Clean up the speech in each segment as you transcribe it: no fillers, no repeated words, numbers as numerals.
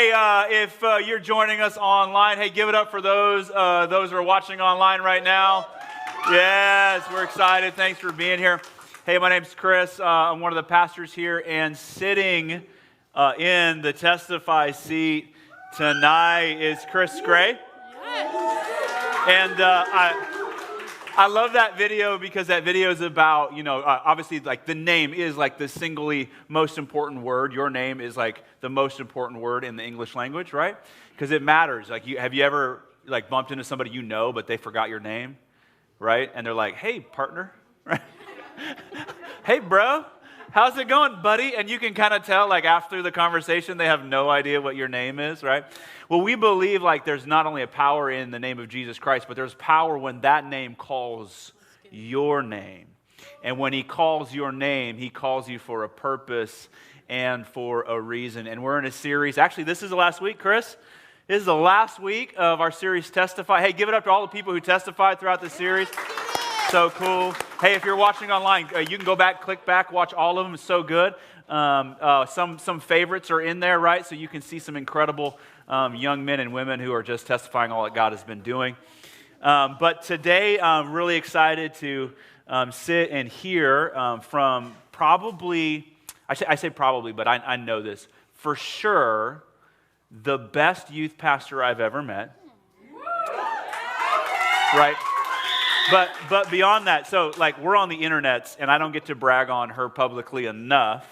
Hey, if you're joining us online, hey, give it up for those who are watching online right now. Yes, we're excited. Thanks for being here. Hey, my name's Kris. I'm one of the pastors here, and sitting in the Testify seat tonight is Kris Gray. And I love that video because that video is about, obviously like the name is like the singly most important word. Your name is like the most important word in the English language, right? Because it matters. Like, have you ever like bumped into somebody you know, but they forgot your name, right? And they're like, hey, partner, right? Hey, bro, how's it going, buddy? And you can kind of tell like after the conversation, they have no idea what your name is, right? Well, we believe like there's not only a power in the name of Jesus Christ, but there's power when that name calls your name. And when he calls your name, he calls you for a purpose and for a reason. And we're in a series. Actually, this is the last week, Kris. This is the last week of our series, Testify. Hey, give it up to all the people who testified throughout the series. So cool. Hey, if you're watching online, you can go back, click back, watch all of them. It's so good. Some favorites are in there, right? So you can see some incredible young men and women who are just testifying all that God has been doing. But today, I'm really excited to sit and hear from probably, I say probably, but I know this, for sure, the best youth pastor I've ever met. Right? But beyond that, so like we're on the internets, and I don't get to brag on her publicly enough.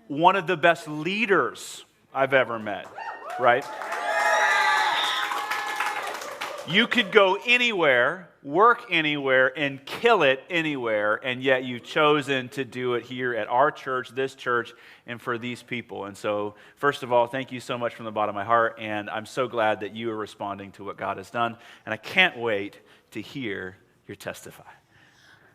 One of the best leaders I've ever met, right? You could go anywhere, work anywhere, and kill it anywhere, and yet you've chosen to do it here at our church, this church, and for these people. And so, first of all, thank you so much from the bottom of my heart, and I'm so glad that you are responding to what God has done, and I can't wait to hear your testify.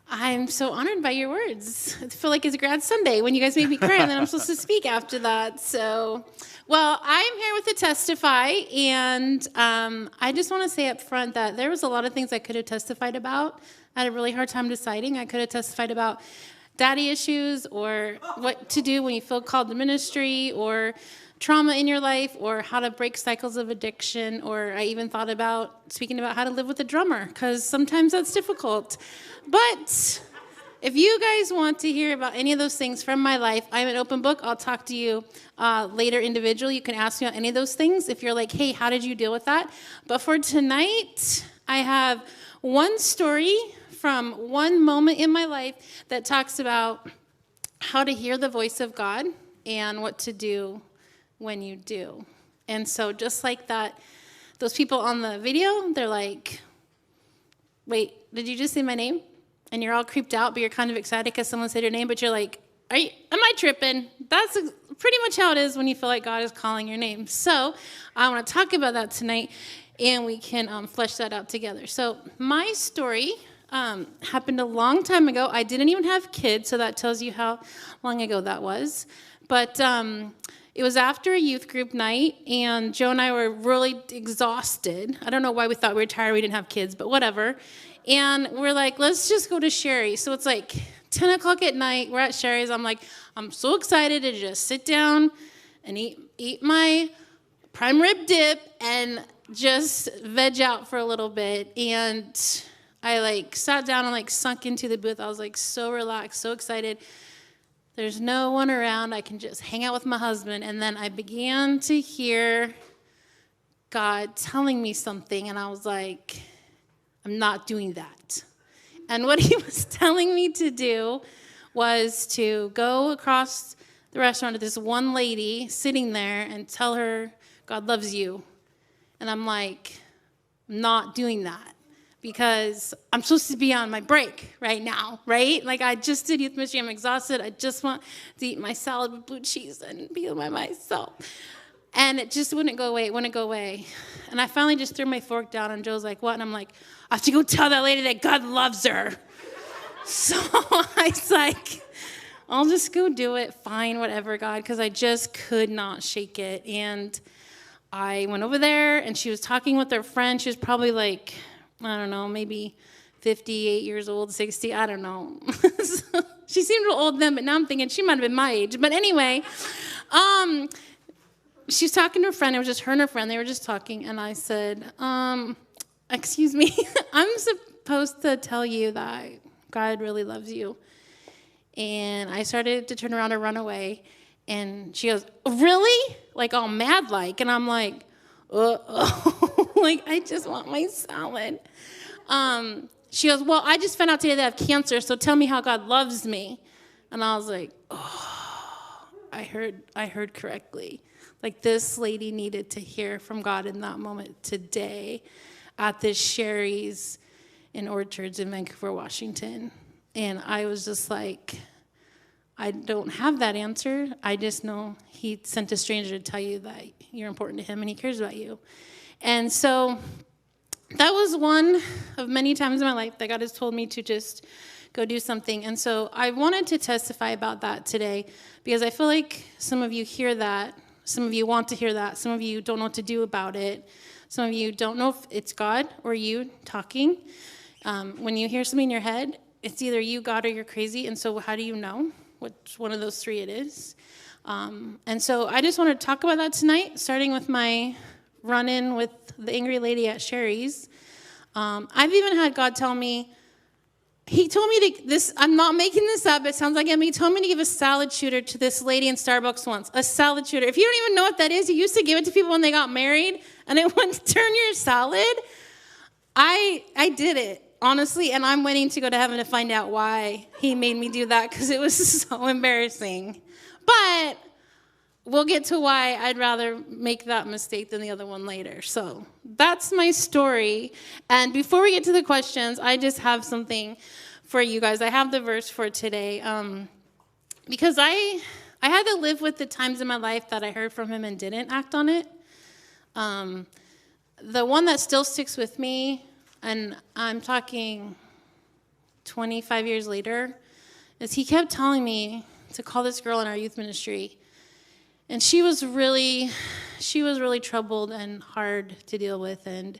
I'm so honored by your words. I feel like it's Grad Sunday when you guys made me cry, and then I'm supposed to speak after that. So, well, I'm here with the Testify, and I just want to say up front that there was a lot of things I could have testified about. I had a really hard time deciding. I could have testified about daddy issues, or what to do when you feel called to ministry, or trauma in your life, or how to break cycles of addiction, or I even thought about speaking about how to live with a drummer, because sometimes that's difficult. But if you guys want to hear about any of those things from my life, I'm an open book. I'll talk to you later individually. You can ask me about any of those things if you're like, hey, how did you deal with that? But for tonight, I have one story from one moment in my life that talks about how to hear the voice of God and what to do when you do. And so just like that, those people on the video, they're like, wait, did you just say my name? And you're all creeped out, but you're kind of excited because someone said your name, but you're like, am I tripping? That's pretty much how it is when you feel like God is calling your name. So I want to talk about that tonight, and we can flesh that out together. So my story happened a long time ago. I didn't even have kids, so that tells you how long ago that was. But it was after a youth group night, and Joe and I were really exhausted. I don't know why we thought we were tired. We didn't have kids, but whatever. And we're like, let's just go to Sherry's. So it's like 10 o'clock at night. We're at Sherry's. I'm like, I'm so excited to just sit down and eat my prime rib dip and just veg out for a little bit. And I like sat down and like sunk into the booth. I was like so relaxed, so excited. There's no one around. I can just hang out with my husband. And then I began to hear God telling me something. And I was like, I'm not doing that. And what he was telling me to do was to go across the restaurant to this one lady sitting there and tell her God loves you. And I'm like, I'm not doing that, because I'm supposed to be on my break right now, right? Like I just did youth ministry. I'm exhausted. I just want to eat my salad with blue cheese and be by myself. And it just wouldn't go away. It wouldn't go away. And I finally just threw my fork down, and Joe's like, what? And I'm like, I have to go tell that lady that God loves her. So I was like, I'll just go do it. Fine, whatever, God, because I just could not shake it. And I went over there, and she was talking with her friend. She was probably like, I don't know, maybe 58 years old, 60, I don't know. So she seemed a little old then, but now I'm thinking she might have been my age. But anyway, she's talking to a friend. It was just her and her friend. They were just talking. And I said, excuse me, I'm supposed to tell you that God really loves you. And I started to turn around and run away. And she goes, really? Like all mad like. And I'm like, like, I just want my salad. She goes, well, I just found out today that I have cancer, so tell me how God loves me. And I was like, oh, I heard correctly. Like, this lady needed to hear from God in that moment today at this Sherry's in Orchards in Vancouver, Washington. And I was just like, I don't have that answer. I just know he sent a stranger to tell you that you're important to him and he cares about you. And so that was one of many times in my life that God has told me to just go do something. And so I wanted to testify about that today because I feel like some of you hear that. Some of you want to hear that. Some of you don't know what to do about it. Some of you don't know if it's God or you talking. When you hear something in your head, it's either you, God, or you're crazy. And so how do you know which one of those three it is? And so I just want to talk about that tonight, starting with my run-in with the angry lady at Sherry's. I've even had God tell me, he told me I'm not making this up, it sounds like him, he told me to give a salad shooter to this lady in Starbucks once. A salad shooter. If you don't even know what that is, he used to give it to people when they got married, and it wouldn't turn your salad. I did it, honestly, and I'm waiting to go to heaven to find out why he made me do that, because it was so embarrassing. But we'll get to why I'd rather make that mistake than the other one later. So that's my story. And before we get to the questions, I just have something for you guys. I have the verse for today. Because I had to live with the times in my life that I heard from him and didn't act on it. The one that still sticks with me, and I'm talking 25 years later, is he kept telling me to call this girl in our youth ministry. And she was really troubled and hard to deal with, and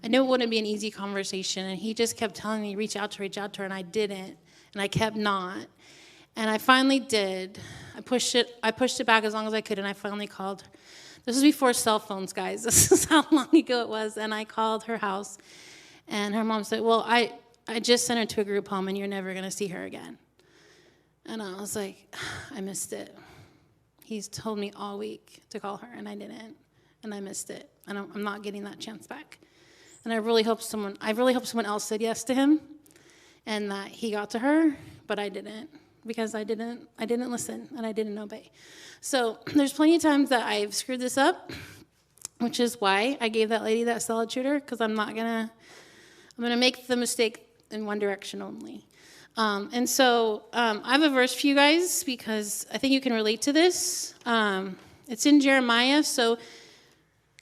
I knew it wouldn't be an easy conversation, and he just kept telling me, reach out to her, and I didn't, and I kept not. And I finally did. I pushed it back as long as I could, and I finally called her. This was before cell phones, guys. This is how long ago it was, and I called her house, and her mom said, well, I just sent her to a group home, and you're never going to see her again. And I was like, I missed it. He's told me all week to call her, and I didn't, and I missed it, and I'm not getting that chance back. And I really hope someone else said yes to him, and that he got to her, but I didn't, because I didn't listen, and I didn't obey. So there's plenty of times that I've screwed this up, which is why I gave that lady that salad shooter, because I'm gonna make the mistake in one direction only. And so I have a verse for you guys because I think you can relate to this. It's in Jeremiah. So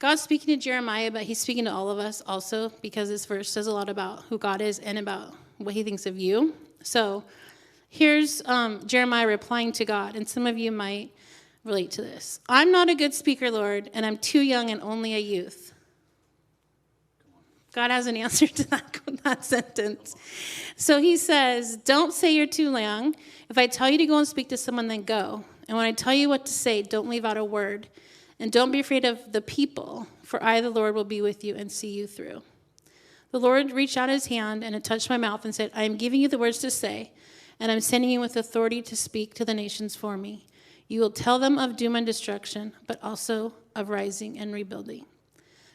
God's speaking to Jeremiah, but he's speaking to all of us also, because this verse says a lot about who God is and about what he thinks of you. So here's Jeremiah replying to God, and some of you might relate to this. I'm not a good speaker, Lord, and I'm too young and only a youth. God has an answer to that sentence. So he says, don't say you're too young. If I tell you to go and speak to someone, then go. And when I tell you what to say, don't leave out a word. And don't be afraid of the people, for I, the Lord, will be with you and see you through. The Lord reached out his hand and it touched my mouth and said, I am giving you the words to say, and I'm sending you with authority to speak to the nations for me. You will tell them of doom and destruction, but also of rising and rebuilding.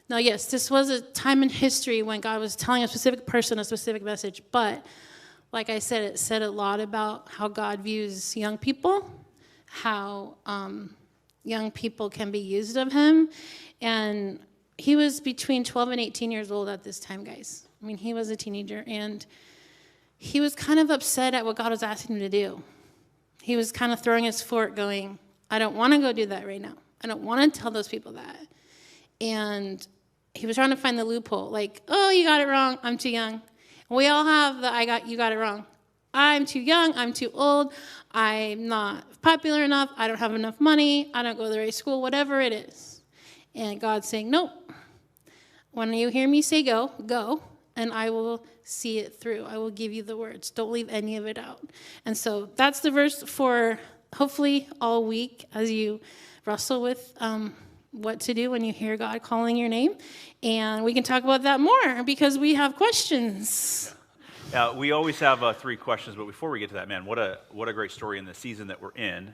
Now, yes, this was a time in history when God was telling a specific person a specific message, but like I said, it said a lot about how God views young people, how young people can be used of him, and he was between 12 and 18 years old at this time, guys. I mean, he was a teenager, and he was kind of upset at what God was asking him to do. He was kind of throwing his fork going, I don't want to go do that right now. I don't want to tell those people that. And he was trying to find the loophole, like, oh, you got it wrong, I'm too young. And we all have you got it wrong. I'm too young, I'm too old, I'm not popular enough, I don't have enough money, I don't go to the right school, whatever it is. And God's saying, nope. When you hear me say go, go, and I will see it through. I will give you the words. Don't leave any of it out. And so that's the verse for hopefully all week as you wrestle with what to do when you hear God calling your name. And we can talk about that more because we have questions. Yeah. We always have 3 questions, but before we get to that, man, what a great story in the season that we're in.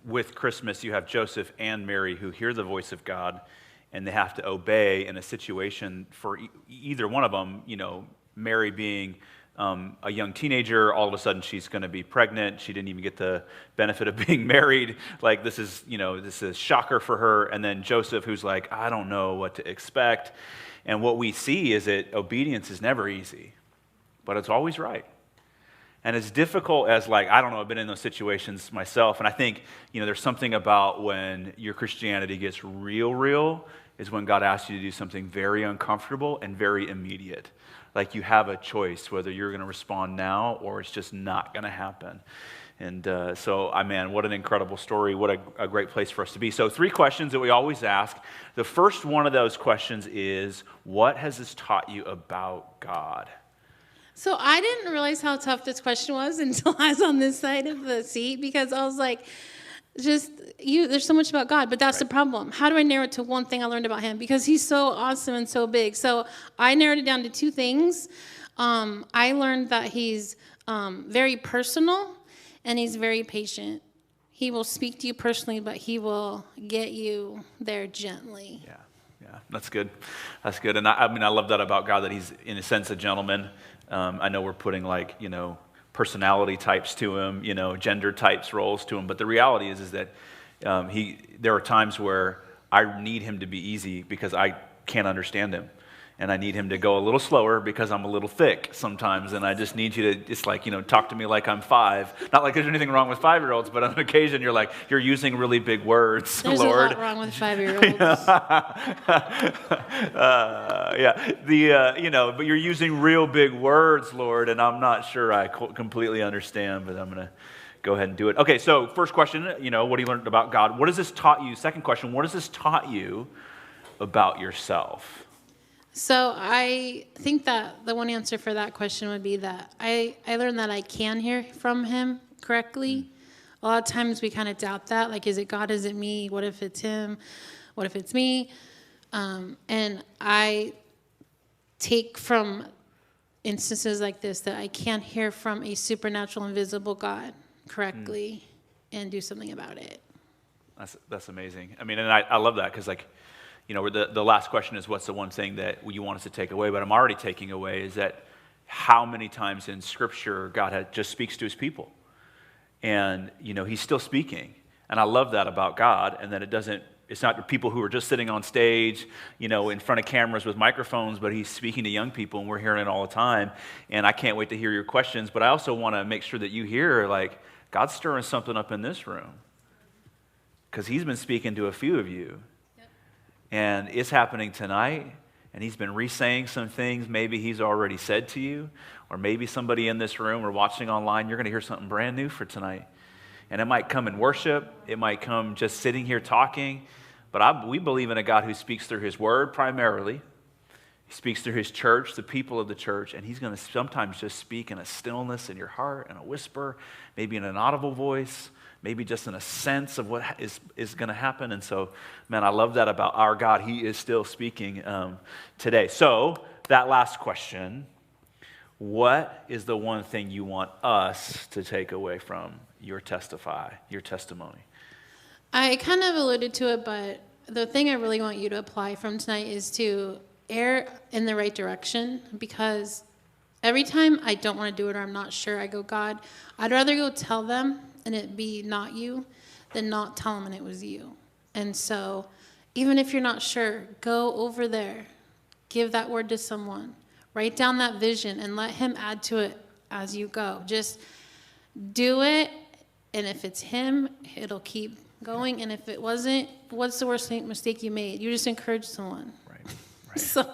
With Christmas, you have Joseph and Mary who hear the voice of God, and they have to obey in a situation for either one of them. Mary being a young teenager, all of a sudden she's going to be pregnant. She didn't even get the benefit of being married. Like this is shocker for her. And then Joseph, who's like, I don't know what to expect. And what we see is that obedience is never easy, but it's always right. And as difficult as, I don't know, I've been in those situations myself. And I think, there's something about when your Christianity gets real is when God asks you to do something very uncomfortable and very immediate. Like you have a choice whether you're going to respond now or it's just not going to happen. And what an incredible story. What a great place for us to be. So 3 questions that we always ask. The first one of those questions is, what has this taught you about God? So I didn't realize how tough this question was until I was on this side of the seat, because I was like, there's so much about God, but that's the problem. How do I narrow it to one thing I learned about him? Because he's so awesome and so big. So I narrowed it down to 2 things. I learned that he's very personal and he's very patient. He will speak to you personally, but he will get you there gently. Yeah, that's good. That's good. And I love that about God, that he's, in a sense, a gentleman. I know we're putting personality types to him, gender types roles to him. But the reality is that there are times where I need him to be easy because I can't understand him. And I need him to go a little slower because I'm a little thick sometimes. And I just need you to just talk to me like I'm 5. Not like there's anything wrong with 5-year-olds, but on occasion you're using really big words, there's Lord. There's a lot wrong with 5-year-olds. But you're using real big words, Lord, and I'm not sure I completely understand, but I'm going to go ahead and do it. Okay, so first question, what do you learn about God? What has this taught you? Second question, what has this taught you about yourself? So I think that the one answer for that question would be that I learned that I can hear from him correctly. A lot of times we kind of doubt that. Like, is it God? Is it me? What if it's him? What if it's me? And I take from instances like this that I can hear from a supernatural, invisible God correctly and do something about it. That's amazing. And I love that because, the last question is, what's the one thing that you want us to take away? But I'm already taking away is that how many times in Scripture God just speaks to his people. And, he's still speaking. And I love that about God, and that it's not people who are just sitting on stage, in front of cameras with microphones, but he's speaking to young people, and we're hearing it all the time. And I can't wait to hear your questions, but I also want to make sure that you hear, God's stirring something up in this room. Because he's been speaking to a few of you. And it's happening tonight, and he's been re-saying some things maybe he's already said to you, or maybe somebody in this room or watching online, you're going to hear something brand new for tonight. And it might come in worship, it might come just sitting here talking, but we believe in a God who speaks through his word primarily. He speaks through his church, the people of the church, and he's going to sometimes just speak in a stillness in your heart, in a whisper, maybe in an audible voice, maybe just in a sense of what is going to happen. And so, man, I love that about our God. He is still speaking today. So that last question, what is the one thing you want us to take away from your testimony? I kind of alluded to it, but the thing I really want you to apply from tonight is to err in the right direction, because every time I don't want to do it or I'm not sure, I go, God, I'd rather go tell them and it be not you than not tell them and it was you. And so even if you're not sure, go over there, give that word to someone, write down that vision and let him add to it as you go. Just do it, and if it's him, it'll keep going. And if it wasn't, what's the worst mistake you made? You just encouraged someone. Right. So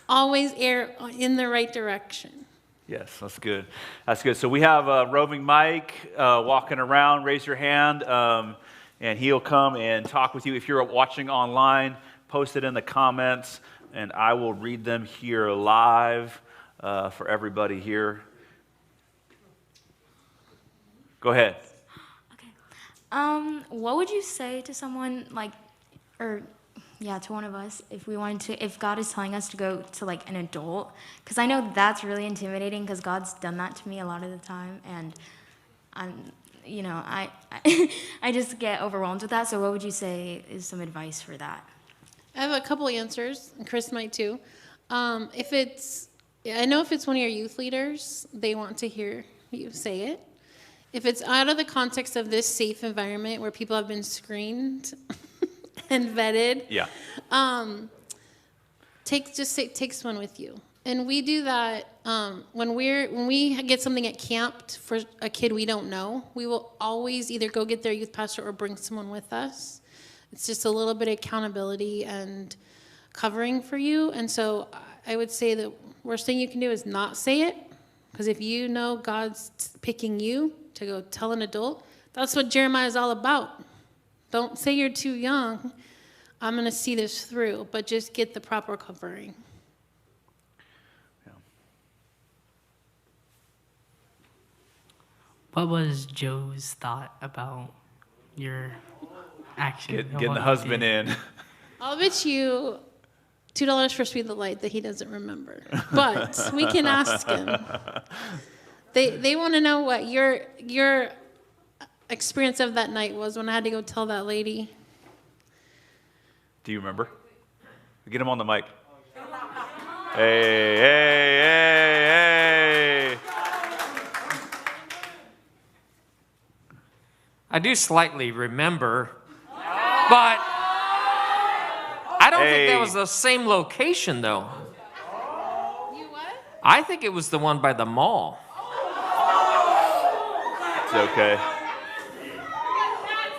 always err in the right direction. Yes, that's good. That's good. So we have Roving Mike walking around. Raise your hand, and he'll come and talk with you. If you're watching online, post it in the comments, and I will read them here live for everybody here. Go ahead. Okay. What would you say to someone to one of us if God is telling us to go to like an adult? Because I know that's really intimidating because God's done that to me a lot of the time, and I I just get overwhelmed with that. So what would you say is some advice for that? I have a couple answers, and Kris might too. I know if it's one of your youth leaders, they want to hear you say it. If it's out of the context of this safe environment where people have been screened and vetted, take someone with you. And we do that when we get something at camp for a kid we don't know. We will always either go get their youth pastor or bring someone with us. It's just a little bit of accountability and covering for you. And so I would say the worst thing you can do is not say it, because if you know God's picking you to go tell an adult, that's what Jeremiah is all about. Don't say you're too young. I'm going to see this through, but just get the proper covering. Yeah. What was Joe's thought about your action? Getting the husband in. I'll bet you $2 for Speed the Light that he doesn't remember. But we can ask him. They want to know what your experience of that night was when I had to go tell that lady. Do you remember? Get him on the mic. Hey, hey, hey, hey. I do slightly remember, but I don't think that was the same location, though. You what? I think it was the one by the mall. It's okay.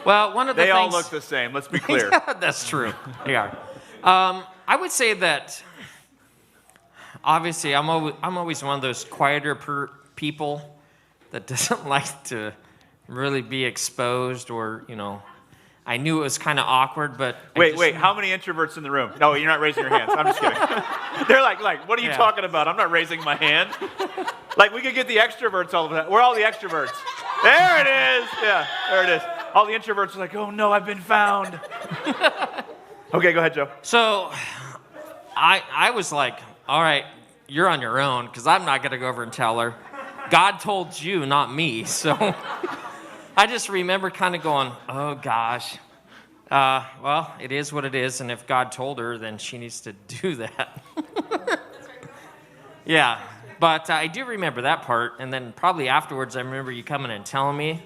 Well, one of the They things... all look the same. Let's be clear. That's true. Yeah. I would say that, obviously, I'm always one of those quieter people that doesn't like to really be exposed, or, I knew it was kind of awkward, but... Wait, how many introverts in the room? No, you're not raising your hands. I'm just kidding. They're like, what are you talking about? I'm not raising my hand. Like, we could get the extroverts all the time. We're all the extroverts. There it is. Yeah, there it is. All the introverts are like, oh no, I've been found. Okay, go ahead, Joe. So, I was like, all right, you're on your own, because I'm not going to go over and tell her. God told you, not me. So, I just remember kind of going, oh gosh. Well, it is what it is, and if God told her, then she needs to do that. Yeah, but I do remember that part, and then probably afterwards I remember you coming and telling me,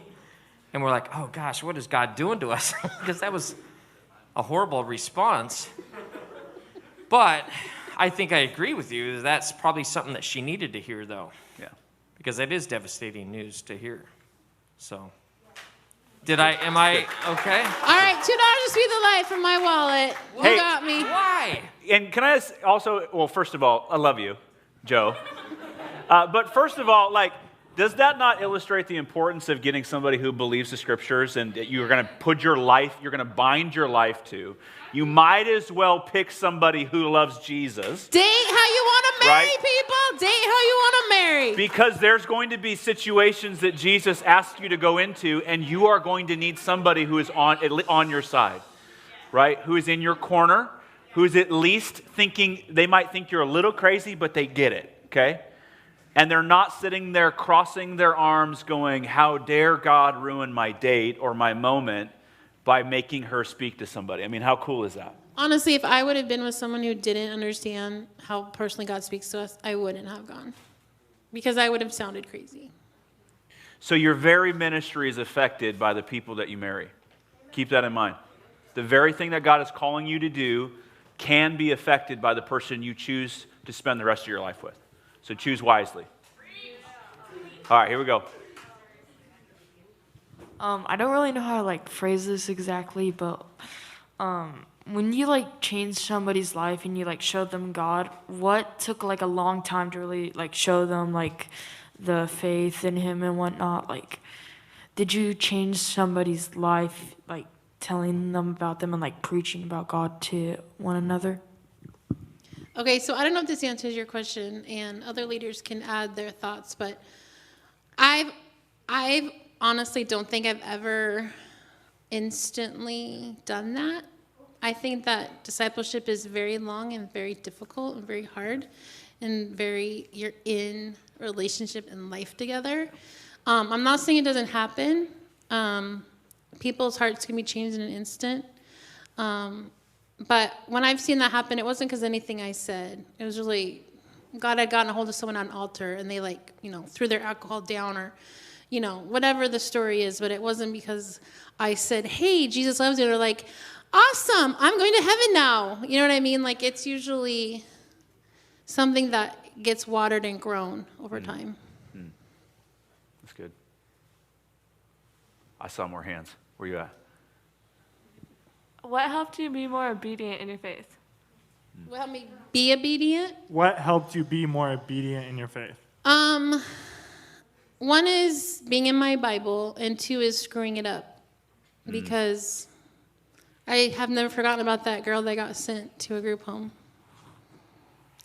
and we're like, oh gosh, what is God doing to us? Because that was a horrible response. But I think I agree with you. That's probably something that she needed to hear, though. Yeah. Because that is devastating news to hear. So, am I okay? All right, $2 to Speed the Light from my wallet. You got me. Why? And can I also, well, first of all, I love you, Joe. But first of all, does that not illustrate the importance of getting somebody who believes the scriptures and that you're going to bind your life to? You might as well pick somebody who loves Jesus. Date how you want to marry, people. Date how you want to marry. Because there's going to be situations that Jesus asks you to go into, and you are going to need somebody who is on your side, right? Who is in your corner, who is at least thinking, they might think you're a little crazy, but they get it, okay? And they're not sitting there crossing their arms going, how dare God ruin my date or my moment by making her speak to somebody. I mean, how cool is that? Honestly, if I would have been with someone who didn't understand how personally God speaks to us, I wouldn't have gone. Because I would have sounded crazy. So your very ministry is affected by the people that you marry. Keep that in mind. The very thing that God is calling you to do can be affected by the person you choose to spend the rest of your life with. So choose wisely. All right, here we go. I don't really know how to phrase this exactly, but when you change somebody's life and you show them God, what took a long time to really show them the faith in Him and whatnot? Did you change somebody's life telling them about them and preaching about God to one another? Okay, so I don't know if this answers your question, and other leaders can add their thoughts, but I honestly don't think I've ever instantly done that. I think that discipleship is very long and very difficult and very hard, and you're in a relationship and life together. I'm not saying it doesn't happen. People's hearts can be changed in an instant. But when I've seen that happen, it wasn't because anything I said. It was really God had gotten a hold of someone on an altar, and they threw their alcohol down, or whatever the story is. But it wasn't because I said, "Hey, Jesus loves you," or like, "Awesome, I'm going to heaven now." You know what I mean? Like, it's usually something that gets watered and grown over time. That's good. I saw more hands. Where you at? What helped you be more obedient in your faith? Will help me be obedient. What helped you be more obedient in your faith? One is being in my Bible, and two is screwing it up, because I have never forgotten about that girl that got sent to a group home,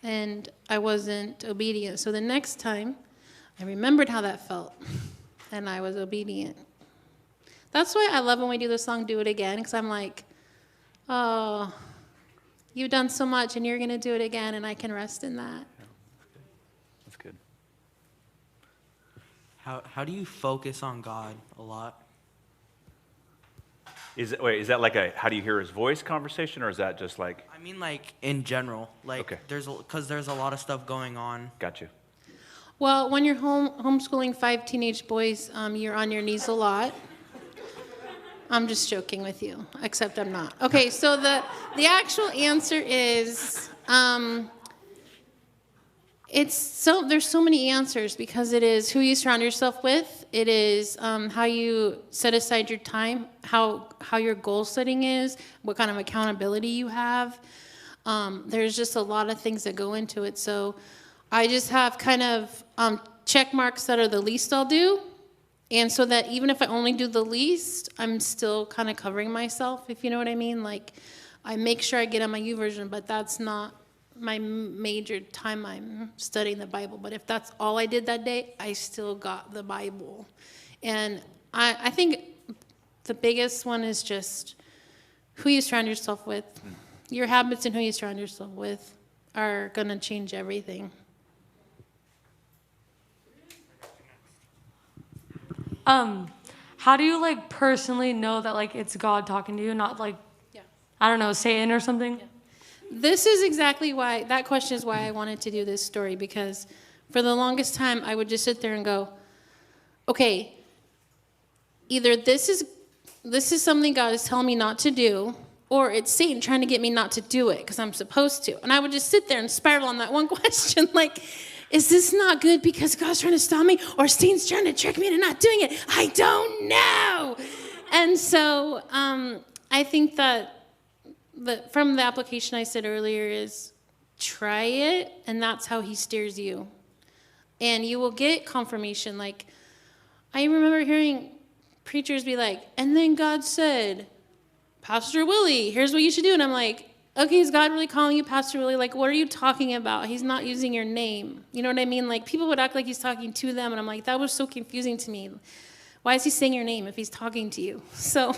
and I wasn't obedient. So the next time, I remembered how that felt, and I was obedient. That's why I love when we do the song "Do It Again," because I'm like, oh, you've done so much, and you're going to do it again, and I can rest in that. That's good. How do you focus on God a lot? Is that like a how do you hear his voice conversation, or is that just like? I mean, like in general, like Okay. because there's a lot of stuff going on. Got you. Well, when you're homeschooling 5 teenage boys, you're on your knees a lot. I'm just joking with you, except I'm not. Okay, so the actual answer is, there's so many answers, because it is who you surround yourself with. It is how you set aside your time, how your goal setting is, what kind of accountability you have. There's just a lot of things that go into it. So I just have kind of check marks that are the least I'll do. And so that even if I only do the least, I'm still kind of covering myself, if you know what I mean. Like, I make sure I get on my YouVersion, but that's not my major time I'm studying the Bible. But if that's all I did that day, I still got the Bible. And I think the biggest one is just who you surround yourself with. Your habits and who you surround yourself with are going to change everything. How do you like personally know that like it's God talking to you, not like, I don't know, Satan or something? This is exactly why, that question is why I wanted to do this story, because for the longest time I would just sit there and go, okay, either this is something God is telling me not to do, or it's Satan trying to get me not to do it because I'm supposed to. And I would just sit there and spiral on that one question, like, is this not good because God's trying to stop me, or Satan's trying to trick me into not doing it? I don't know. And so I think that from the application I said earlier is try it, and that's how he steers you. And you will get confirmation. Like, I remember hearing preachers be like, and then God said, Pastor Willie, here's what you should do. And I'm like, okay, is God really calling you Pastor Willie? Like, what are you talking about? He's not using your name. You know what I mean? Like, people would act like he's talking to them, and I'm like, that was so confusing to me. Why is he saying your name if he's talking to you? So,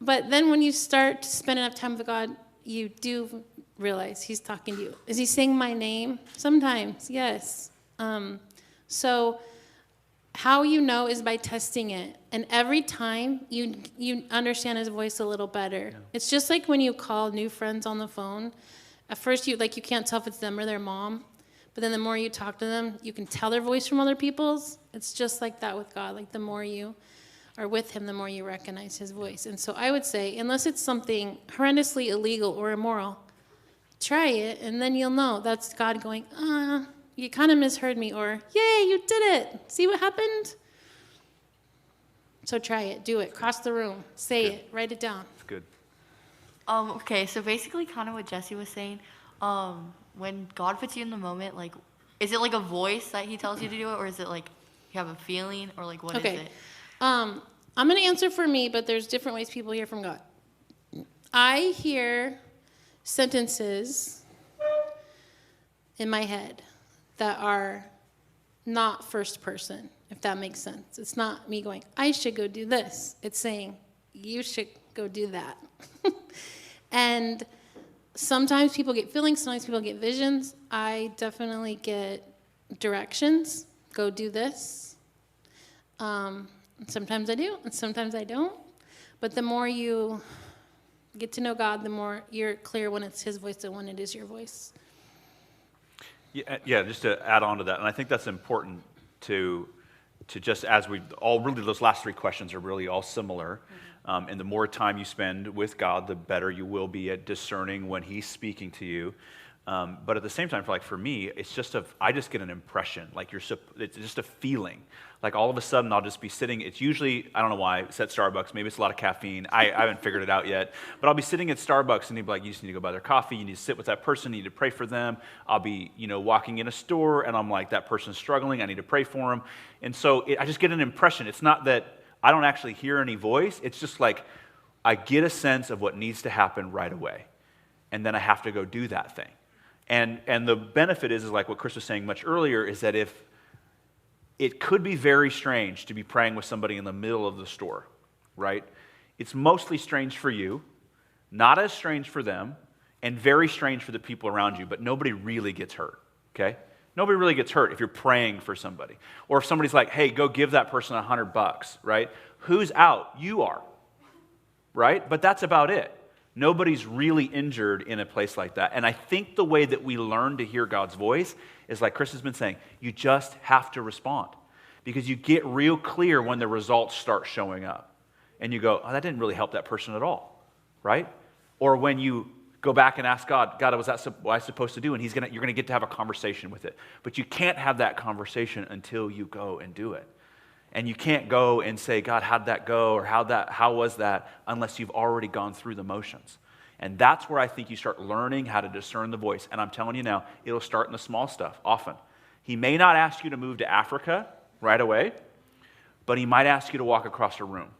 but then when you start to spend enough time with God, you do realize he's talking to you. Is he saying my name? Sometimes, yes. So how you know is by testing it. And every time you understand his voice a little better. Yeah. It's just like when you call new friends on the phone. At first, you can't tell if it's them or their mom. But then the more you talk to them, you can tell their voice from other people's. It's just like that with God. Like, the more you are with him, the more you recognize his voice. And so I would say, unless it's something horrendously illegal or immoral, try it, and then you'll know that's God going, you kind of misheard me, or, yay, you did it. See what happened? So try it. Do it. Cross the room. Say it. Write it down. That's good. Okay, so basically kind of what Jesse was saying, when God puts you in the moment, like, is it like a voice that he tells you to do it, or is it like you have a feeling, or like what is it? I'm going to answer for me, but there's different ways people hear from God. I hear sentences in my head that are not first person, if that makes sense. It's not me going, I should go do this. It's saying, you should go do that. And sometimes people get feelings, sometimes people get visions. I definitely get directions. Go do this. Sometimes I do, and sometimes I don't. But the more you get to know God, the more you're clear when it's his voice and when it is your voice. Yeah, just to add on to that, and I think that's important to just as we all really, those last three questions are really all similar. And the more time you spend with God, the better you will be at discerning when he's speaking to you. But at the same time, for me, it's just I just get an impression, like it's just a feeling. Like all of a sudden I'll just be sitting, it's usually, I don't know why, it's at Starbucks, maybe it's a lot of caffeine, I haven't figured it out yet, but I'll be sitting at Starbucks and they'll be like, you just need to go buy their coffee, you need to sit with that person, you need to pray for them. I'll be, walking in a store and I'm like, that person's struggling, I need to pray for them. And so I just get an impression. It's not that I don't actually hear any voice, it's just like I get a sense of what needs to happen right away. And then I have to go do that thing. And the benefit is like what Kris was saying much earlier, is that if it could be very strange to be praying with somebody in the middle of the store, right? It's mostly strange for you, not as strange for them, and very strange for the people around you, but nobody really gets hurt, okay? Nobody really gets hurt if you're praying for somebody. Or if somebody's like, hey, go give that person $100, right? Who's out? You are, right? But that's about it. Nobody's really injured in a place like that. And I think the way that we learn to hear God's voice is like Kris has been saying, you just have to respond. Because you get real clear when the results start showing up. And you go, oh, that didn't really help that person at all, right? Or when you go back and ask God, was that what I was supposed to do? And you're going to get to have a conversation with it. But you can't have that conversation until you go and do it. And you can't go and say, God, how'd that go? Or how was that? Unless you've already gone through the motions. And that's where I think you start learning how to discern the voice. And I'm telling you now, it'll start in the small stuff often. He may not ask you to move to Africa right away, but he might ask you to walk across a room.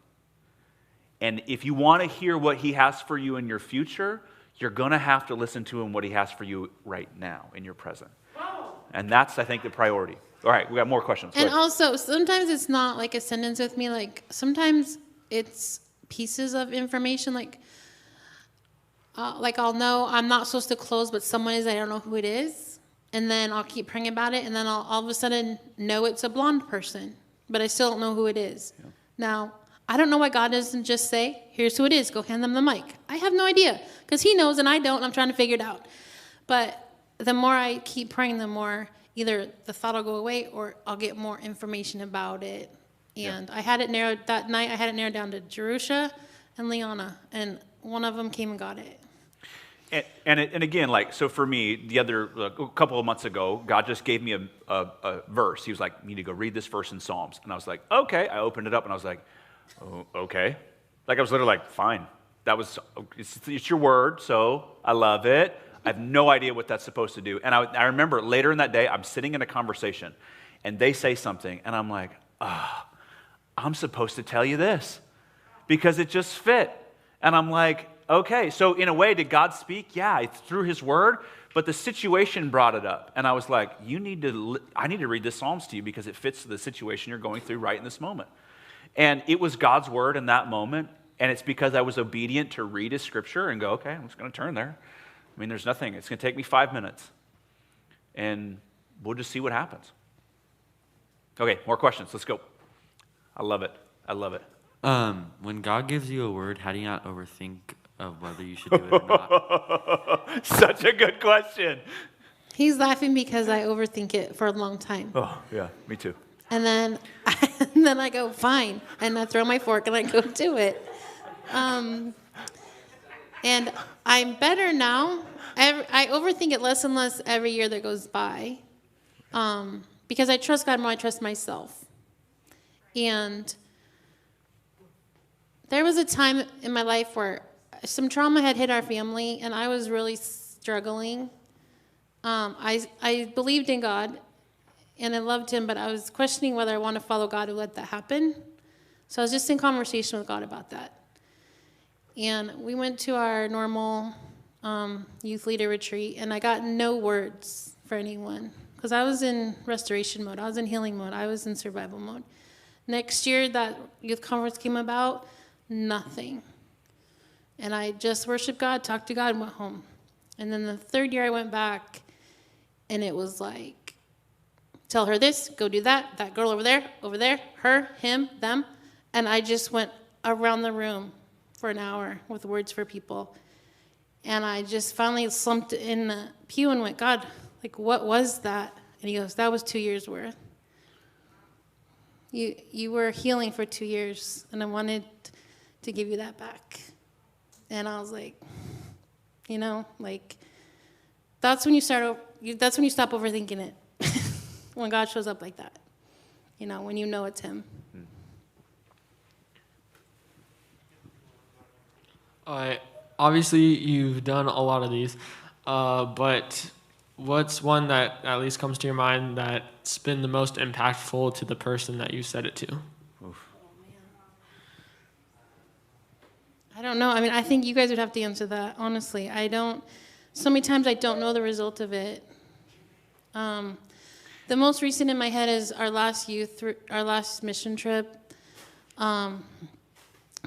And if you want to hear what he has for you in your future, you're going to have to listen to him what he has for you right now in your present. And that's, I think, the priority. All right, we got more questions. And also, sometimes it's not like a sentence with me. Like, sometimes it's pieces of information. Like I'll know I'm not supposed to close, but someone is, I don't know who it is. And then I'll keep praying about it. And then I'll all of a sudden know it's a blonde person, but I still don't know who it is. Yeah. Now, I don't know why God doesn't just say, here's who it is, go hand them the mic. I have no idea, because he knows and I don't, and I'm trying to figure it out. But the more I keep praying, the more either the thought will go away or I'll get more information about it. And I had it narrowed that night. I had it narrowed down to Jerusha and Liana, and one of them came and got it. And again, so for me, a couple of months ago, God just gave me a verse. He was like, you need to go read this verse in Psalms. And I was like, okay. I opened it up and I was like, oh, okay. I was literally like, fine. It's your word, so I love it. I have no idea what that's supposed to do. And I remember later in that day, I'm sitting in a conversation, and they say something, and I'm like, I'm supposed to tell you this because it just fit. And I'm like, okay. So in a way, did God speak? Yeah, it's through his word, but the situation brought it up. And I was like, I need to read this Psalms to you because it fits the situation you're going through right in this moment. And it was God's word in that moment, and it's because I was obedient to read his scripture and go, okay, I'm just going to turn there. I mean, there's nothing. It's going to take me 5 minutes, and we'll just see what happens. Okay, more questions. Let's go. I love it. I love it. When God gives you a word, how do you not overthink of whether you should do it or not? Such a good question. He's laughing because I overthink it for a long time. Oh, yeah, me too. And then I go, fine. And I throw my fork and I go do it. And I'm better now. I overthink it less and less every year that goes by. Because I trust God more than I trust myself. And there was a time in my life where some trauma had hit our family, and I was really struggling. I believed in God, and I loved him, but I was questioning whether I want to follow God who let that happen. So I was just in conversation with God about that. And we went to our normal youth leader retreat, and I got no words for anyone because I was in restoration mode. I was in healing mode. I was in survival mode. Next year, that youth conference came about. Nothing. And I just worshiped God, talked to God, and went home. And then the third year I went back, and it was like, tell her this, go do that, that girl over there, her, him, them. And I just went around the room for an hour with words for people. And I just finally slumped in the pew and went, God, like, what was that? And he goes, that was 2 years worth. You were healing for 2 years, and I wanted to give you that back. And I was like, like, that's when you stop overthinking it. When God shows up like that, when you know it's him. Obviously, you've done a lot of these, but what's one that at least comes to your mind that's been the most impactful to the person that you said it to? I don't know. I mean, I think you guys would have to answer that, honestly. So many times I don't know the result of it. The most recent in my head is our last mission trip.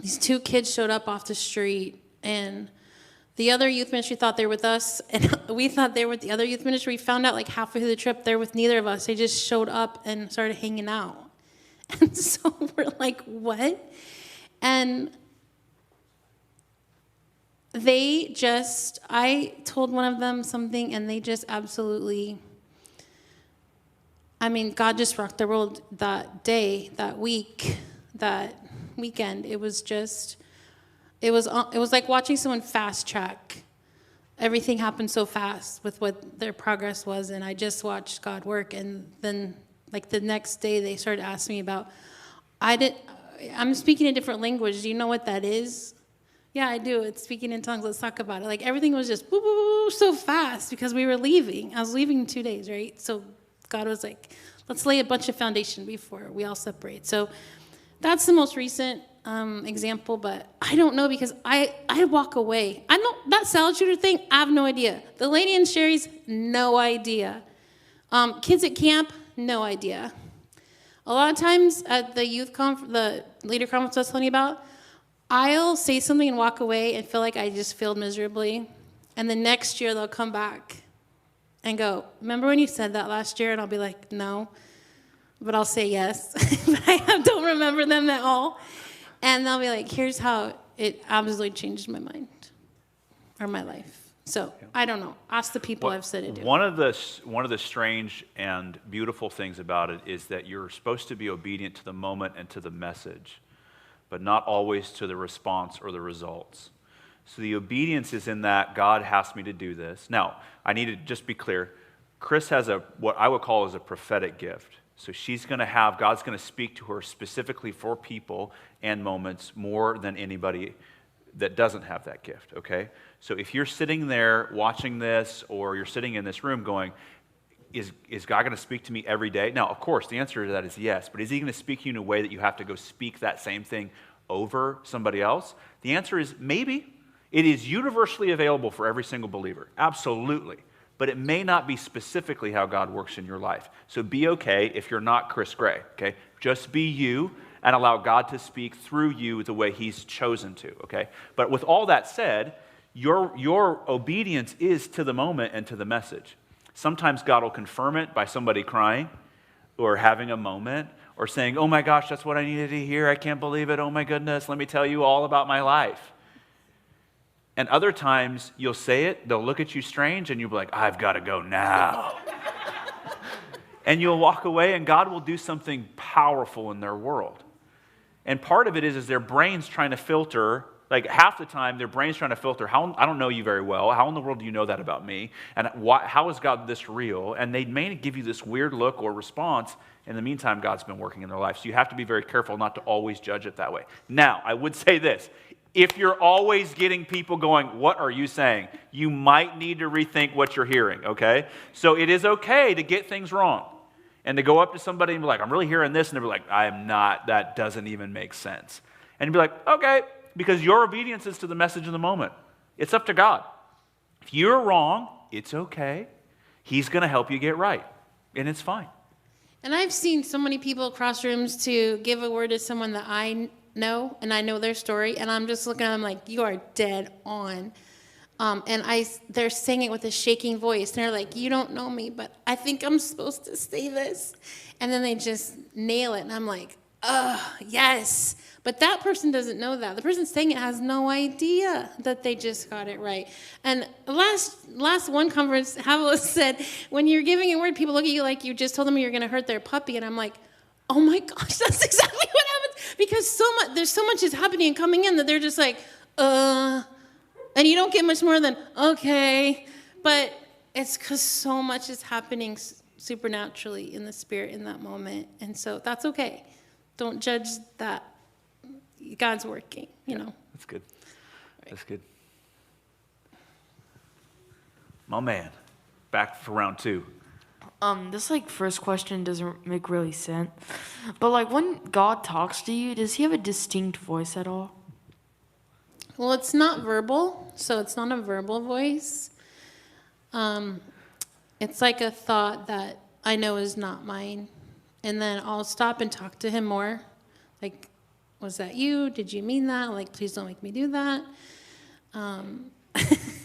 These 2 kids showed up off the street, and the other youth ministry thought they were with us, and we thought they were with the other youth ministry. We found out like halfway through the trip they're with neither of us. They just showed up and started hanging out. And so we're like, what? And I told one of them something, and they just absolutely, God just rocked the world that day, that week, that weekend. It was like watching someone fast track. Everything happened so fast with what their progress was, and I just watched God work. And then, like, the next day, they started asking me about, I'm speaking a different language. Do you know what that is? Yeah, I do. It's speaking in tongues. Let's talk about it. Like, everything was just so fast because we were leaving. I was leaving in 2 days, right? So God was like, let's lay a bunch of foundation before we all separate. So that's the most recent example, but I don't know because I walk away. I know that salad shooter thing, I have no idea. The lady in Sherry's, no idea. Kids at camp, no idea. A lot of times at the the leader conference I was telling you about, I'll say something and walk away and feel like I just failed miserably. And the next year they'll come back and go, remember when you said that last year? And I'll be like, no. But I'll say yes. But I don't remember them at all. And they'll be like, here's how it absolutely changed my mind or my life. So I don't know. Ask the people I've said it to. One of the strange and beautiful things about it is that you're supposed to be obedient to the moment and to the message, but not always to the response or the results. So the obedience is in that God asked me to do this. Now, I need to just be clear. Kris has what I would call as a prophetic gift. So God's going to speak to her specifically for people and moments more than anybody that doesn't have that gift, okay? So if you're sitting there watching this, or you're sitting in this room going, is God going to speak to me every day? Now, of course, the answer to that is yes, but is he going to speak to you in a way that you have to go speak that same thing over somebody else? The answer is maybe. It is universally available for every single believer, absolutely. But it may not be specifically how God works in your life. So be okay if you're not Kris Gray, okay? Just be you and allow God to speak through you the way he's chosen to, okay? But with all that said, your obedience is to the moment and to the message. Sometimes God will confirm it by somebody crying or having a moment or saying, oh my gosh, that's what I needed to hear. I can't believe it. Oh my goodness, let me tell you all about my life. And other times you'll say it, they'll look at you strange, and you'll be like, I've got to go now. And you'll walk away, and God will do something powerful in their world. And part of it is their brain's trying to filter, like half the time their brain's trying to filter, I don't know you very well. How in the world do you know that about me? And how is God this real? And they may give you this weird look or response. In the meantime, God's been working in their life. So you have to be very careful not to always judge it that way. Now, I would say this. If you're always getting people going, what are you saying? You might need to rethink what you're hearing, okay? So it is okay to get things wrong and to go up to somebody and be like, I'm really hearing this, and they'll be like, I am not, that doesn't even make sense. And you'd be like, okay, because your obedience is to the message of the moment. It's up to God. If you're wrong, it's okay. He's going to help you get right, and it's fine. And I've seen so many people across rooms to give a word to someone that know, and I know their story, and I'm just looking at them like, you are dead on. They're saying it with a shaking voice. And they're like, you don't know me, but I think I'm supposed to say this. And then they just nail it. And I'm like, oh, yes. But that person doesn't know that. The person saying it has no idea that they just got it right. And last one conference, Havilah said, when you're giving a word, people look at you like you just told them you're going to hurt their puppy. And I'm like, oh my gosh, that's exactly what happens. Because there's so much is happening and coming in that they're just like, and you don't get much more than, okay. But it's because so much is happening supernaturally in the spirit in that moment. And so that's okay. Don't judge that. God's working, you know. That's good. That's good. My man, back for round 2. This first question doesn't make really sense. But when God talks to you, does he have a distinct voice at all? Well, it's not verbal, so it's not a verbal voice. It's like a thought that I know is not mine. And then I'll stop and talk to him more. Like, was that you? Did you mean that? Like, please don't make me do that. And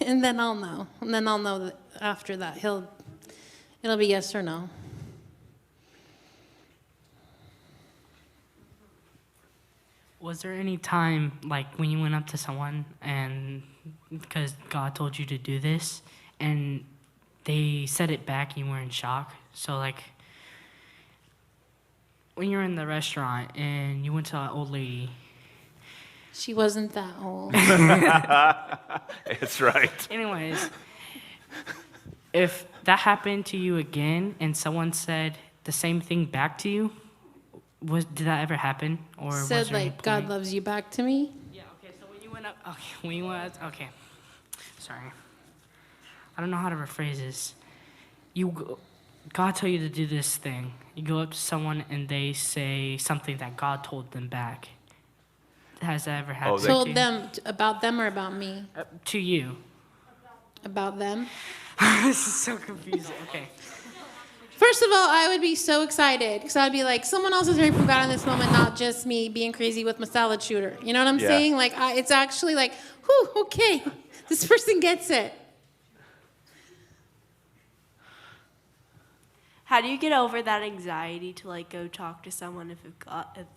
then I'll know. And then I'll know that after that, it'll be yes or no. Was there any time, when you went up to someone and because God told you to do this, and they said it back and you were in shock? So, when you were in the restaurant and you went to an old lady. She wasn't that old. It's right. Anyways, if that happened to you again and someone said the same thing back to you, did that ever happen? Or said was there any God point? loves you back to me? Yeah, okay, so when you went up, okay, sorry. I don't know how to rephrase this. God told you to do this thing. You go up to someone and they say something that God told them back. Has that ever happened? Told them about them or about me? To you. About them? This is so confusing. Okay. First of all, I would be so excited because I'd be like, someone else is hearing from God in this moment, not just me being crazy with my salad shooter. You know what I'm saying? It's actually like, whew, okay, this person gets it. How do you get over that anxiety to go talk to someone if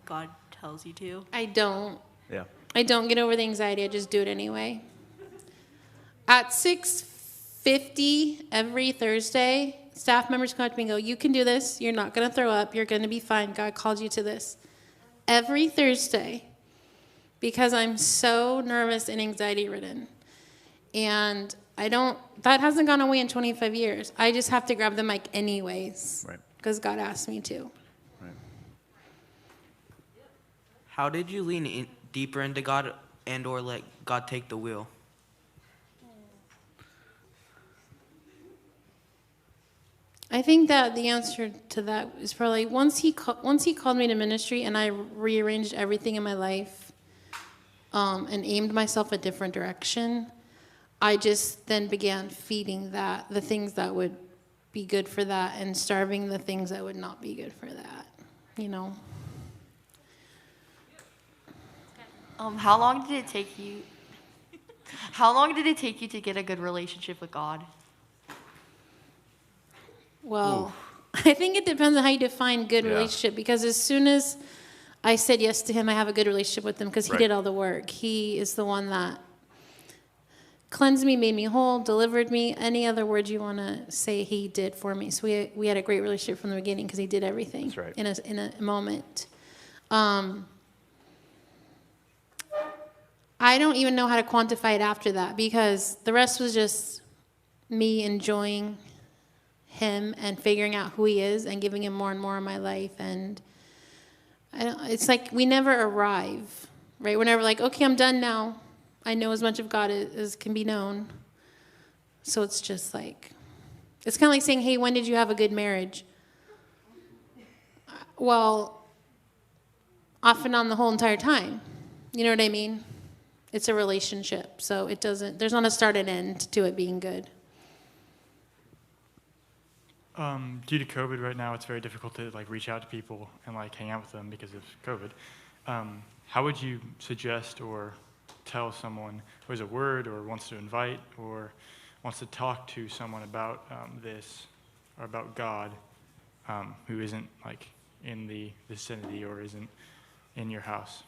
God tells you to? I don't. Yeah. I don't get over the anxiety. I just do it anyway. At 6:50 every Thursday, staff members come up to me and go, you can do this. You're not going to throw up. You're going to be fine. God called you to this. Every Thursday, because I'm so nervous and anxiety-ridden. And that hasn't gone away in 25 years. I just have to grab the mic anyways. Right. Because God asked me to. Right. How did you lean deeper into God or let God take the wheel? I think that the answer to that is probably once he called me to ministry and I rearranged everything in my life and aimed myself a different direction, I just then began feeding the things that would be good for that and starving the things that would not be good for that, you know. How long did it take you? How long did it take you to get a good relationship with God? Well, I think it depends on how you define good relationship, because as soon as I said yes to him, I have a good relationship with him because he did all the work. He is the one that cleansed me, made me whole, delivered me. Any other words you want to say, he did for me. So we had a great relationship from the beginning because he did everything in a moment. I don't even know how to quantify it after that because the rest was just me enjoying him and figuring out who he is and giving him more and more in my life. And it's like we never arrive, right? We're never like, okay, I'm done now. I know as much of God as can be known. So it's just like, it's kind of like saying, hey, when did you have a good marriage? Well, off and on the whole entire time. You know what I mean? It's a relationship. So there's not a start and end to it being good. Due to COVID right now, it's very difficult to reach out to people and hang out with them because of COVID. how would you suggest or tell someone who has a word or wants to invite or wants to talk to someone about this or about God who isn't like in the vicinity or isn't in your house?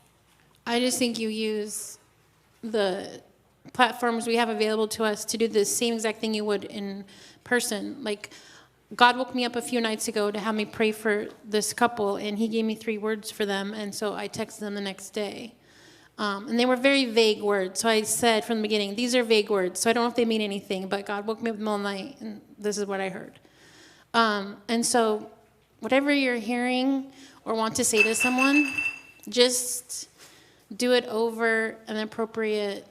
I just think you use the platforms we have available to us to do the same exact thing you would in person. Like, God woke me up a few nights ago to have me pray for this couple, and he gave me 3 words for them, and so I texted them the next day. And they were very vague words, so I said from the beginning, these are vague words, so I don't know if they mean anything, but God woke me up in the middle of the night, and this is what I heard. And so whatever you're hearing or want to say to someone, just do it over an appropriate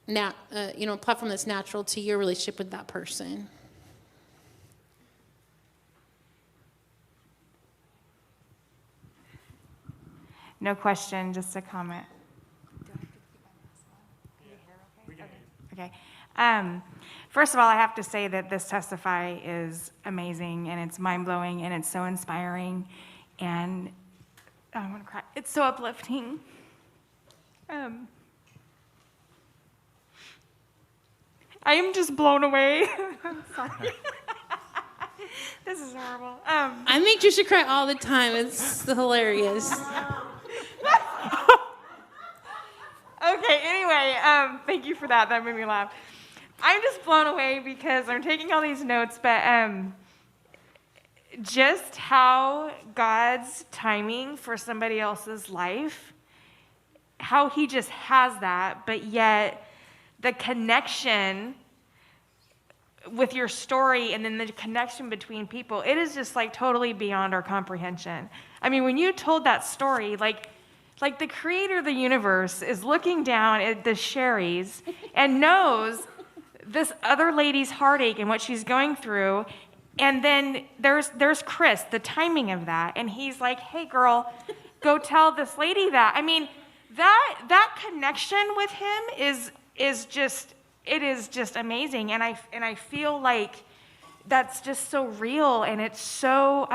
platform that's natural to your relationship with that person. No question, just a comment. Okay. First of all, I have to say that this Testify is amazing, and it's mind-blowing, and it's so inspiring, and I'm going to cry. It's so uplifting. I am just blown away. I'm sorry. This is horrible. I make Trisha cry all the time. It's hilarious. Okay, anyway, thank you for that. That made me laugh. I'm just blown away because I'm taking all these notes, but just how God's timing for somebody else's life, how he just has that, but yet the connection with your story and then the connection between people, it is just like totally beyond our comprehension. I mean, when you told that story, like the creator of the universe is looking down at the Sherrys and knows this other lady's heartache and what she's going through. And then there's Kris, the timing of that. And he's like, hey, girl, go tell this lady that. I mean, that connection with him is just amazing. And I feel like that's just so real, and it's so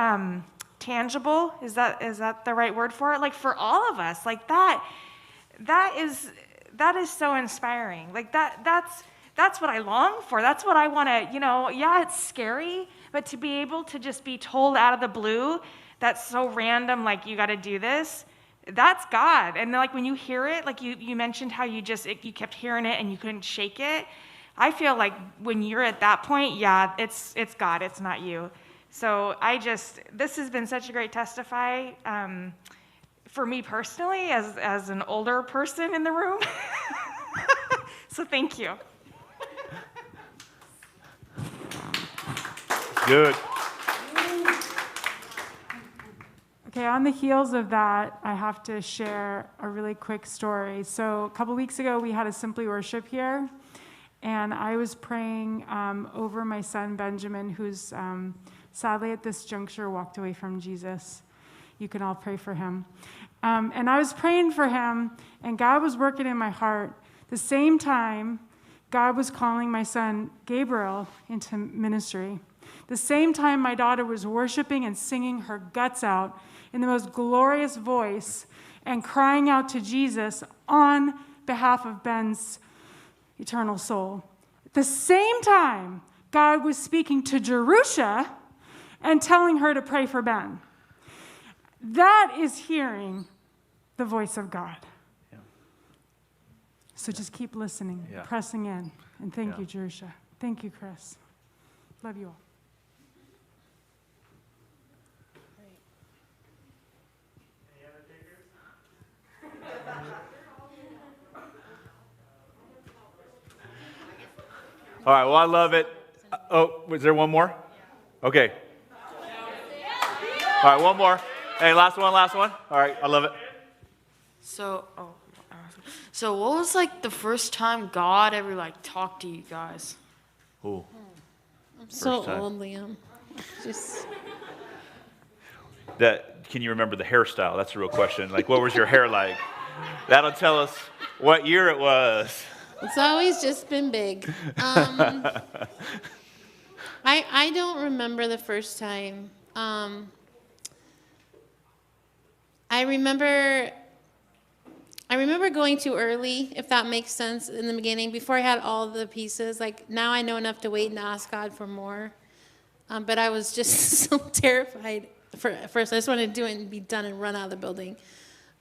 tangible. Is that the right word for it? Like, for all of us, like that is so inspiring. Like that's what I long for. That's what I want to, yeah, it's scary, but to be able to just be told out of the blue that's so random, like, you got to do this, that's God. And like when you hear it, like you mentioned how you kept hearing it and you couldn't shake it. I feel like when you're at that point, yeah, it's God, it's not you. So this has been such a great Testify for me personally as an older person in the room. So thank you. Good. Okay, on the heels of that, I have to share a really quick story. So a couple weeks ago, we had a Simply Worship here, and I was praying over my son, Benjamin, who's sadly at this juncture walked away from Jesus. You can all pray for him. And I was praying for him, and God was working in my heart. The same time, God was calling my son, Gabriel, into ministry. The same time, my daughter was worshiping and singing her guts out in the most glorious voice and crying out to Jesus on behalf of Ben's eternal soul. At the same time, God was speaking to Jerusha and telling her to pray for Ben. That is hearing the voice of God. Yeah. So just keep listening, pressing in. And thank you, Jerusha. Thank you, Kris. Love you all. All right, well, I love it. Oh, was there one more? Okay. All right, one more. Hey, last one. All right, I love it. So what was like the first time God ever like talked to you guys? Ooh. I'm so old, Liam. Can you remember the hairstyle? That's a real question. Like, what was your hair like? That'll tell us what year it was. It's always just been big. I don't remember the first time. I remember I remember going too early, if that makes sense, in the beginning, before I had all the pieces. Like, now I know enough to wait and ask God for more. But I was just so terrified at first. I just wanted to do it and be done and run out of the building.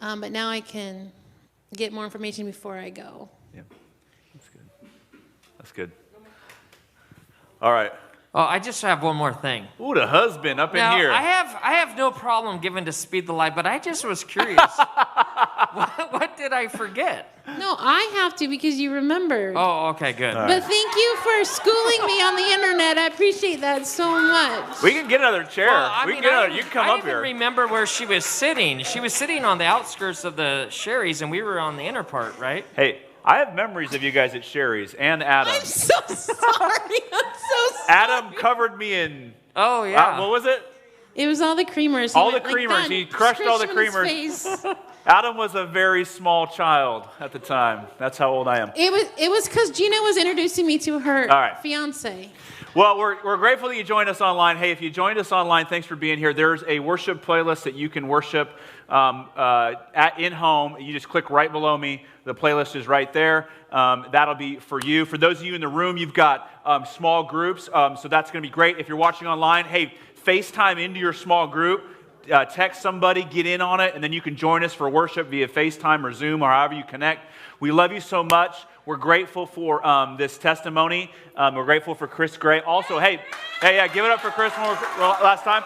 But now I can get more information before I go. Yeah, that's good. That's good. All right. Oh, I just have one more thing. Ooh, the husband up Now, in here. I have no problem giving to Speed the Light, but I just was curious. what did I forget? No, I have to because you remembered. Oh, okay, good. But thank you for schooling me on the internet. I appreciate that so much. We can get another chair. Well, I we mean, can get I another. You can come I up even here. remember where she was sitting. She was sitting on the outskirts of the Sherry's, and we were on the inner part, right? Hey, I have memories of you guys at Sherry's and Adam. I'm so sorry. I'm so sorry. Adam covered me in. Oh, yeah. What was it? It was all the creamers. All the creamers. He crushed all the creamers. Face. Adam was a very small child at the time. That's how old I am. It was because Gina was introducing me to her All right. fiance. Well, we're grateful that you joined us online. Hey, if you joined us online, thanks for being here. There's a worship playlist that you can worship in home. You just click right below me. The playlist is right there. That'll be for you. For those of you in the room, you've got small groups, so that's going to be great. If you're watching online, hey, FaceTime into your small group. Text somebody, get in on it, and then you can join us for worship via FaceTime or Zoom or however you connect. We love you so much. We're grateful for this testimony. We're grateful for Kris Gray. Also, hey, give it up for Kris one more last time.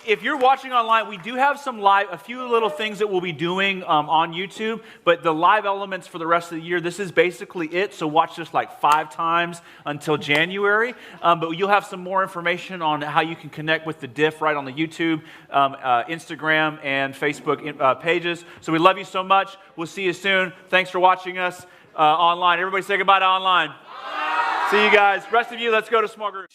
If you're watching online, we do have a few little things that we'll be doing on YouTube, but the live elements for the rest of the year, this is basically it, so watch this like 5 times until January, but you'll have some more information on how you can connect with the Diff right on the YouTube, Instagram, and Facebook pages. So we love you so much. We'll see you soon. Thanks for watching us online. Everybody say goodbye to online. See you guys. Rest of you, let's go to small group.